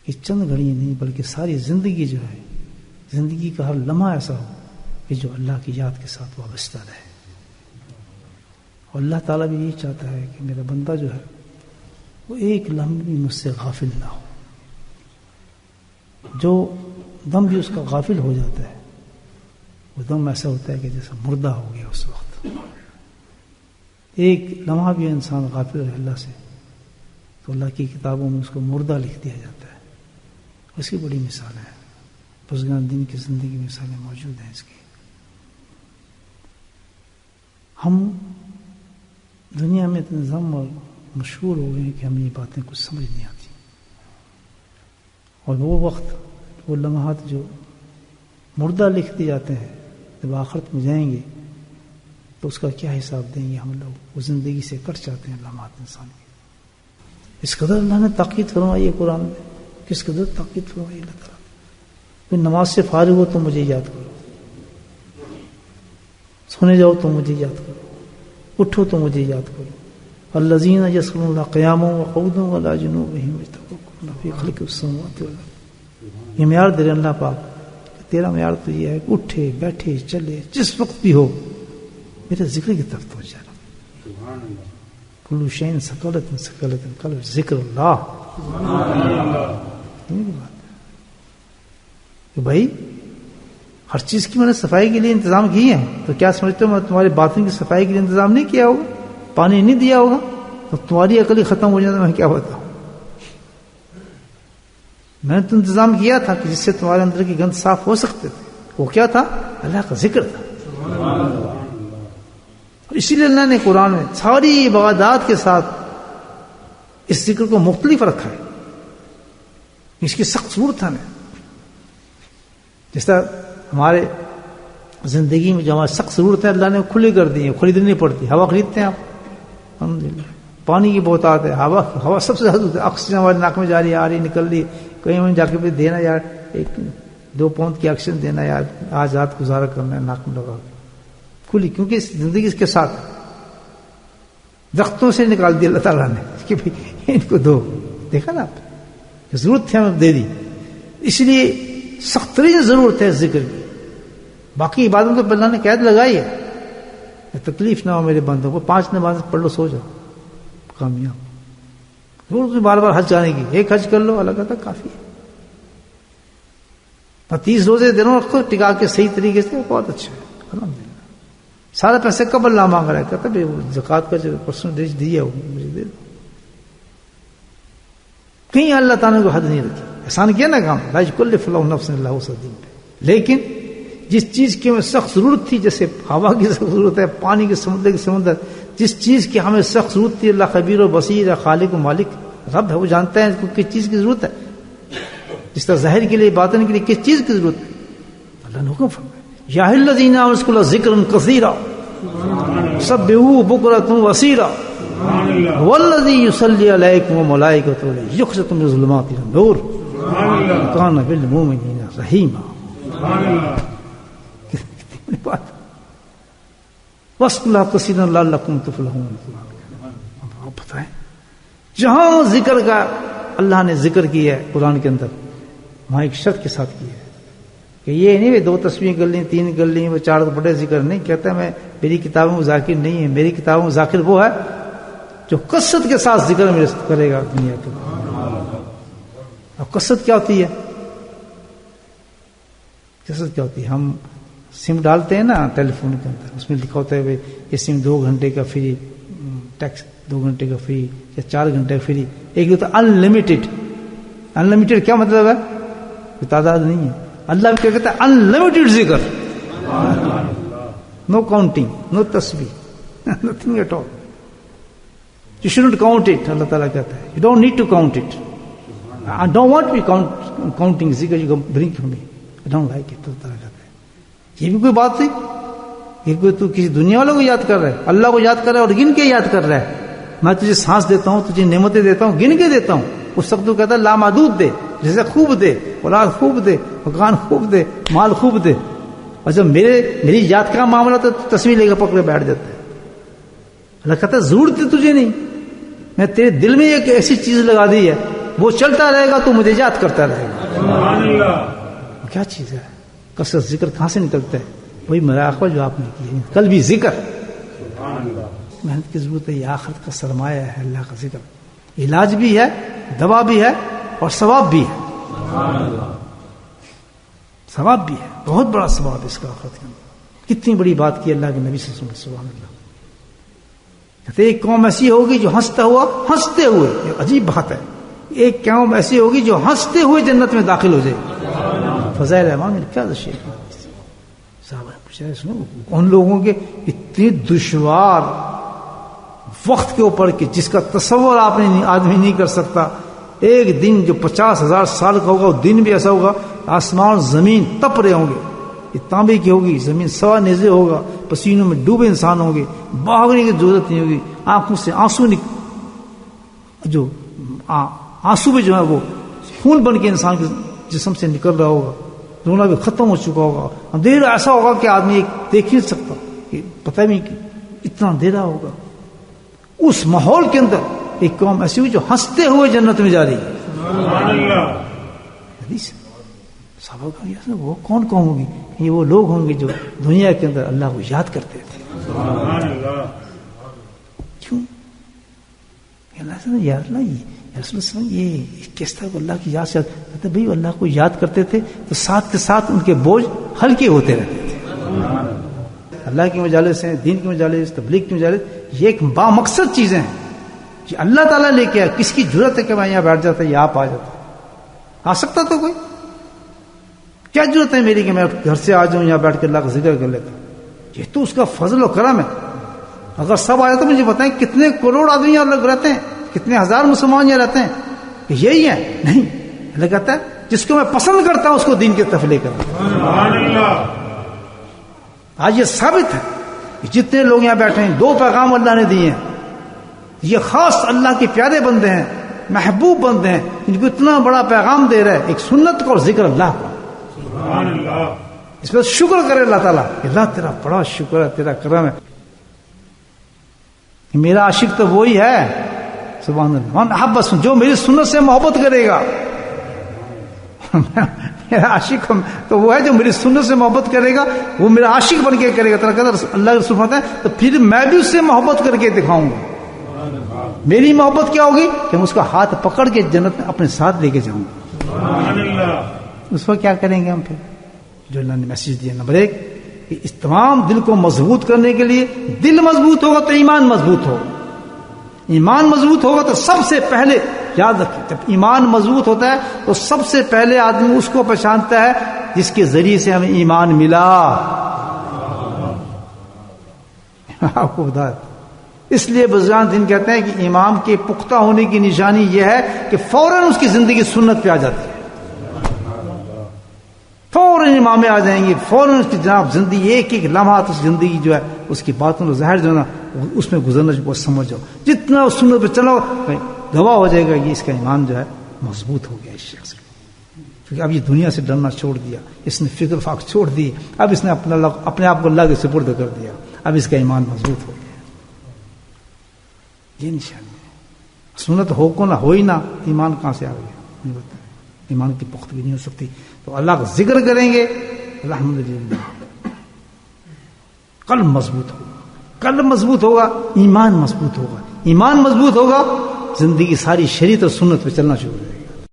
کہ چند گھڑی نہیں بلکہ ساری زندگی جو ہے، زندگی کا ہر لمحہ ایسا ہو کہ جو اللہ کی یاد کے ساتھ وابستہ رہے. اور اللہ تعالیٰ بھی یہی چاہتا ہے کہ میرا بندہ جو ہے وہ ایک لمحہ بھی مجھ سے غافل نہ ہو. جو دم بھی اس کا غافل ہو جاتا ہے وہ دم ایسا ہوتا ہے کہ جیسا مردہ ہو گیا. اس وقت ایک لمحہ بھی انسان غافل رہے اللہ سے تو اللہ کی کتابوں میں اس کو مردہ لکھ دیا جاتا ہے. اس کی بڑی مثالیں ہیں، بزرگان دین کی زندگی میں مثالیں موجود ہیں اس کی. ہم دنیا میں اتنے ضم اور مشہور ہو گئے ہیں کہ ہمیں یہ باتیں کچھ سمجھ نہیں آتی. اور وہ وقت، وہ لمحات جو مردہ لکھ دیے جاتے ہیں، جب آخرت میں جائیں گے تو اس کا کیا حساب دیں گے ہم لوگ. وہ زندگی سے کٹ جاتے ہیں لمحات انسان کی. اس قدر اللہ نے تاکید فرمائی ہے قرآن میں، کس قدر تاکید فرمائی اللہ تعالیٰ. پھر نماز سے فارغ ہو تو مجھے یاد کرو، سونے جاؤ تو مجھے یاد کرو، اٹھو تو مجھے یاد کرو. الذین یذکرون اللہ قیاما وقعودا وعلی جنوبہم یتفکرون فی خلق السماوات والارض. یہ معیار دے اللہ پاک، تیرا معیار تو یہ ہے کہ اٹھے بیٹھے چلے جس وقت بھی ہو میرے ذکر کی طرف توجہ رکھ. کل شیء ثقلۃ قلب ذکر اللہ. کہ بھائی ہر چیز کی میں نے صفائی کے لیے انتظام کیے ہیں، تو کیا سمجھتے ہو میں تمہارے باطن کی صفائی کے لیے انتظام نہیں کیا ہوگا؟ پانی نہیں دیا ہوگا تو تمہاری عقل ہی ختم ہو جاتا. میں کیا بتاؤں؟ میں نے تو انتظام کیا تھا کہ جس سے تمہارے اندر کی گند صاف ہو سکتے تھے. وہ کیا تھا؟ اللہ کا ذکر تھا. اسی لیے اللہ نے قرآن میں ساری عبادات کے ساتھ اس ذکر کو مختلف رکھا ہے. اس کی سخت ضرورت ہے ہمیں. جس طرح ہمارے زندگی میں جو ہماری سخت ضرورت ہے اللہ نے کھلی کر دی ہے، خریدنی نہیں پڑتی. ہوا خریدتے ہیں آپ، الحمدللہ. پانی کی بہتات ہے، ہوا سب سے زیادہ آکسیجن ہمارے ناک میں جا رہی ہے، آ رہی نکل رہی. کہیں میں جا کے دینا یار 1-2 پاؤنڈ کی آکسیجن دینا یار، آج رات گزارا کرنا ہے ناک میں لگا کھلی. کیونکہ زندگی اس کے ساتھ درختوں سے نکال دی اللہ تعالیٰ نے کہ بھائی ان کو دو. دیکھا نا آپ، ضرورت تھی ہمیں دے دی. اس لیے سخت ترین ضرورت ہے ذکر کی. باقی عبادتوں کو اللہ نے قید لگائی ہے، تکلیف نہ ہو میرے بندوں کو. 5 نماز پڑھ لو سو جاؤ کامیاب. ضرورت میں بار بار حج جانے کی، ایک حج کر لو اللہ کہتا کافی ہے. 30 روزے دنوں رکھو ٹکا کے صحیح طریقے سے، بہت اچھا ہے الحمدللہ. سارے پیسے کب اللہ مانگ رہا ہے؟ کہتا ہے زکوٰۃ کا جو پرسنٹیج دی ہے وہ مجھے دے دو. کہیں اللہ تعالیٰ نے کو حد نہیں رکھی. احسان کیا نا کام، لا یکلف اللہ نفسا الا وسعها پہ. لیکن جس چیز کی ہمیں سخت ضرورت تھی، جیسے ہوا کی سخت ضرورت ہے، پانی کے سمندر، جس چیز کی ہمیں سخت ضرورت تھی، اللہ خبیر و بصیر ہے، خالق و مالک رب ہے، وہ جانتا ہے کس چیز کی ضرورت ہے. جس طرح ظاہر کے لیے باطن کے لیے کس چیز کی ضرورت ہے اللہ نے حکم فرمایا. یا الذین آمنوا اذکروا ذکرا کثیرا سبحوہ بکرۃ واصیلا والذی یصلی علیکم وملائکۃ یخرجکم من الظلمات الی النور وکان بالمؤمنین رحیما. وَاذْكُرُوا اللَّهَ كَثِيرًا لَعَلَّكُمْ تُفْلِحُونَ. بتائیں جہاں ذکر کا اللہ نے ذکر کیا ہے قرآن کے اندر، وہاں ایک شرط کے ساتھ کیا ہے کہ یہ نہیں 2 تسبیح کر لیں 3 کر لیں 4 بڑے ذکر نہیں. کہتا ہے میں میری کتابوں میں ذاکر نہیں ہے. میری کتابوں میں ذاکر وہ ہے جو کثرت کے ساتھ ذکر میرے کرے گا دنیا کے. اب کثرت کیا ہوتی ہے؟ کثرت کیا ہوتی ہے؟ ہم سم ڈالتے ہیں نا ٹیلی فون کے اندر، اس میں لکھا ہوتا ہے یہ سم 2 گھنٹے کا فری ٹیکس، 2 گھنٹے کا فری یا 4 گھنٹے کا فری. ایک ہوتا ہے انلمیٹڈ. انلمیٹڈ کیا مطلب ہے؟ کوئی تعداد نہیں ہے. اللہ کیا کہتا ہے؟ انلمیٹڈ ذکر، نو کاؤنٹنگ، نو تسبیح، nothing at all. You shouldn't count it. Allah تعالیٰ کہتا ہے you don't need to count it. I don't want to be counting ذکر you bring for me. I don't like it. Allah تعالیٰ کہتا ہے یہ بھی کوئی بات نہیں. یہ کوئی تو کسی دنیا والوں کو یاد کر رہا ہے، اللہ کو یاد کر رہا ہے اور گن کے یاد کر رہا ہے. میں تجھے سانس دیتا ہوں، تجھے نعمتیں دیتا ہوں، گن کے دیتا ہوں. اس وقت تو کہتا ہے لامحدود دے، جیسے خوب دے، اولاد خوب دے، مکان خوب دے، مال خوب دے. اور جب میری یاد کا معاملہ تو تصویر لے کر پکڑے بیٹھ جاتا ہے. اللہ کہتا ہے ضرورت ہے تجھے نہیں، میں تیرے دل میں ایک ایسی چیز لگا دی ہے وہ چلتا رہے گا تو مجھے یاد کرتا رہے گا. کیا چیز ہے؟ کثرت ذکر کہاں سے نکلتا ہے؟ وہی مراقبہ جو آپ نے کی. کل بھی ذکر. محنت کی ضرورت ہے. یہ آخرت کا سرمایہ ہے اللہ کا ذکر. علاج بھی ہے, دوا بھی ہے, اور ثواب بھی ہے. ثواب بھی ہے, بہت بڑا ثواب ہے اس کا آخرت کے اندر. کتنی بڑی بات کی اللہ کے نبی صلی اللہ علیہ وسلم. سبحان اللہ. کہتے ایک قوم ایسی ہوگی جو ہنستے ہوئے, یہ عجیب بات ہے, ایک قوم ایسی ہوگی جو ہنستے ہوئے جنت میں داخل ہو جائے. فضائل اعمال میں کیا شیخ صاحب نے پوچھا, ان لوگوں کے اتنی دشوار وقت کے اوپر کہ جس کا تصور آپ نے آدمی نہیں کر سکتا. ایک دن جو 50,000 سال کا ہوگا, وہ دن بھی ایسا ہوگا آسمان زمین تپ رہے ہوں گے. یہ تانبے کی ہوگی, زمین سوا نیزے ہوگا, پسینوں میں ڈوبے انسان ہوں گے, بھاگنے کی ضرورت نہیں ہوگی, آنکھوں سے آنسو بھی جو ہے وہ خون بن کے انسان کے جسم سے نکل رہا ہوگا, رونا بھی ختم ہو چکا ہوگا. اندھیرا ایسا ہوگا کہ آدمی دیکھ نہیں سکتا, کہ پتہ نہیں کہ اتنا اندھیرا ہوگا. اس ماحول کے اندر ایک قوم ایسی ہوئی جو ہنستے ہوئے جنت میں جا رہی ہے. حدیث صحابہ کا وہ کون قوم ہوگی؟ یہ وہ لوگ ہوں گے جو دنیا کے اندر اللہ کو یاد کرتے تھے. کیوں؟ یہ کس طرح اللہ کی یاد سے کہتے بھائی اللہ کو یاد کرتے تھے تو ساتھ کے ساتھ ان کے بوجھ ہلکے ہوتے رہتے تھے. اللہ کی مجالس ہیں, دین کی مجالس, تبلیغ کی مجالس, یہ ایک بامقصد چیزیں ہیں کہ اللہ تعالیٰ لے کے آیا. کس کی ضرورت ہے کہ میں یہاں بیٹھ جاتا, یا آپ آ جاتا؟ آ سکتا تو کوئی. کیا ضرورت ہے میری کہ میں گھر سے آ جاؤں, یہاں بیٹھ کے اللہ کا ذکر کر لیتا؟ یہ تو اس کا فضل و کرم ہے. اگر سب آ جاتے مجھے بتائیں کتنے کروڑ آدمی یہاں لوگ رہتے ہیں, کتنے ہزار مسلمان یہاں رہتے ہیں, کہ یہی ہے؟ نہیں. اللہ کہتا ہے جس کو میں پسند کرتا ہوں اس کو دین کے طرف لے کر. آج یہ ثابت ہے کہ جتنے لوگ یہاں بیٹھے ہیں 2 پیغام اللہ نے دیے ہیں. یہ خاص اللہ کے پیارے بندے ہیں, محبوب بندے ہیں, ان کو اتنا بڑا پیغام دے رہا ہے, ایک سنت کو اور ذکر اللہ کو. اس پر شکر کرے اللہ تعالیٰ, اللہ تیرا بڑا شکر ہے, تیرا کرم ہے. میرا عاشق تو وہی ہے, سبحان اللہ, من احب سن, جو میری سنت سے محبت کرے گا. میرا عاشق تو وہ ہے جو میری سنت سے محبت کرے گا, وہ میرا عاشق بن کے کرے گا. اللہ کے رسول فرماتے ہیں تو پھر میں بھی اس سے محبت کر کے دکھاؤں گا. میری محبت کیا ہوگی کہ میں اس کا ہاتھ پکڑ کے جنت میں اپنے ساتھ لے کے جاؤں گا. اس پر کیا کریں گے ہم پھر؟ جو اللہ نے میسج دیا. نمبر 1 کہ اس تمام دل کو مضبوط کرنے کے لیے, دل مضبوط ہوگا تو ایمان مضبوط ہوگا. ایمان مضبوط ہوگا تو سب سے پہلے یاد رکھیں, جب ایمان مضبوط ہوتا ہے تو سب سے پہلے آدمی اس کو پہچانتا ہے جس کے ذریعے سے ہمیں ایمان ملا. آپ کو بتا, اس لیے بزرگان دین کہتے ہیں کہ امام کے پختہ ہونے کی نشانی یہ ہے کہ فوراً اس کی زندگی سنت پہ آ جاتی ہے. فوراً امام آ جائیں گے, فوراً اس کی جناب زندگی ایک لمحات اس زندگی جو ہے اس کی باتوں کا ظاہر جو ہے نا اس میں گزرنا جو سمجھ جاؤ. جتنا اس سنت پہ چلو گواہ ہو جائے گا کہ اس کا ایمان جو ہے مضبوط ہو گیا اس شخص کا. کیونکہ اب یہ دنیا سے ڈرنا چھوڑ دیا, اس نے فکر فاق چھوڑ دی, اب اس نے اپنے آپ کو اللہ کے سپرد کر دیا, اب اس کا ایمان مضبوط ہو گیا. یہ نشانی ہے. سنت ہو کو نہ ہو ہی نہ, ایمان کہاں سے آ گیا؟ ایمان کی پختگی نہیں ہو سکتی. تو اللہ کا ذکر کریں گے الحمدللہ, قلب مضبوط ہوگا. قلب مضبوط ہوگا, ایمان مضبوط ہوگا. ایمان مضبوط ہوگا, زندگی ساری شریعت اور سنت پہ چلنا شروع ہو جائے.